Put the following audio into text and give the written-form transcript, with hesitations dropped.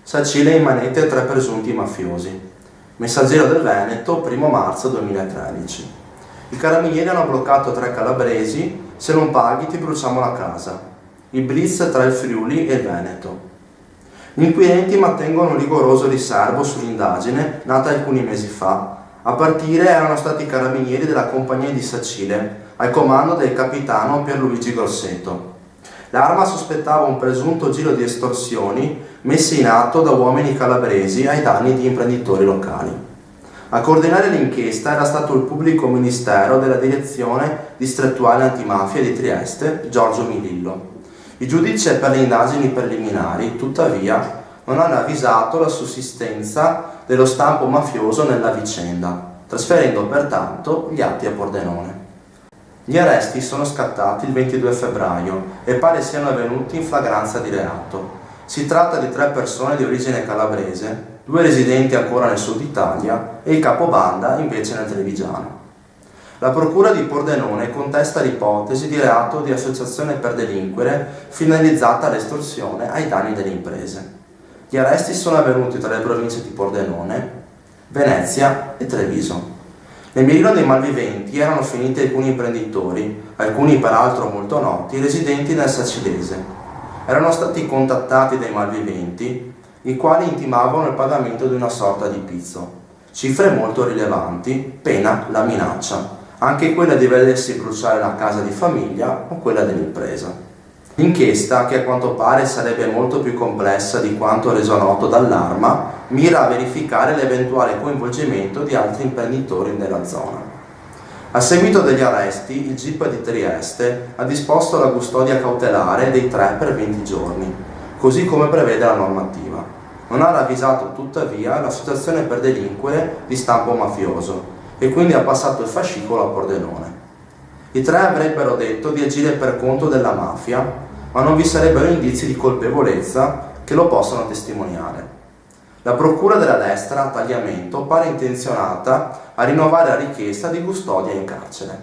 Sacile in manette 3 presunti mafiosi. Messaggero del Veneto, 1 marzo 2013. I carabinieri hanno bloccato 3 calabresi, se non paghi ti bruciamo la casa. Il blitz tra il Friuli e il Veneto. Gli inquirenti mantengono un rigoroso riservo sull'indagine nata alcuni mesi fa. A partire erano stati i carabinieri della compagnia di Sacile, al comando del capitano Pierluigi Grosseto. L'arma sospettava un presunto giro di estorsioni messe in atto da uomini calabresi ai danni di imprenditori locali. A coordinare l'inchiesta era stato il pubblico ministero della direzione distrettuale antimafia di Trieste, Giorgio Milillo. Il giudice per le indagini preliminari, tuttavia, non hanno avvisato la sussistenza dello stampo mafioso nella vicenda, trasferendo pertanto gli atti a Pordenone. Gli arresti sono scattati il 22 febbraio e pare siano avvenuti in flagranza di reato. Si tratta di 3 persone di origine calabrese, 2 residenti ancora nel sud Italia e il capobanda invece nel Trevigiano. La procura di Pordenone contesta l'ipotesi di reato di associazione per delinquere finalizzata all'estorsione ai danni delle imprese. Gli arresti sono avvenuti tra le province di Pordenone, Venezia e Treviso. Nel mirino dei malviventi erano finiti alcuni imprenditori, alcuni peraltro molto noti, residenti nel Sacilese. Erano stati contattati dai malviventi, i quali intimavano il pagamento di una sorta di pizzo. Cifre molto rilevanti, pena la minaccia, anche quella di vedersi bruciare la casa di famiglia o quella dell'impresa. L'inchiesta, che a quanto pare sarebbe molto più complessa di quanto reso noto dall'Arma, mira a verificare l'eventuale coinvolgimento di altri imprenditori nella zona. A seguito degli arresti, il GIP di Trieste ha disposto la custodia cautelare dei 3 per 20 giorni, così come prevede la normativa. Non ha ravvisato tuttavia l'associazione per delinquere di stampo mafioso e quindi ha passato il fascicolo a Pordenone. I 3 avrebbero detto di agire per conto della mafia, ma non vi sarebbero indizi di colpevolezza che lo possano testimoniare. La procura della destra a Tagliamento pare intenzionata a rinnovare la richiesta di custodia in carcere.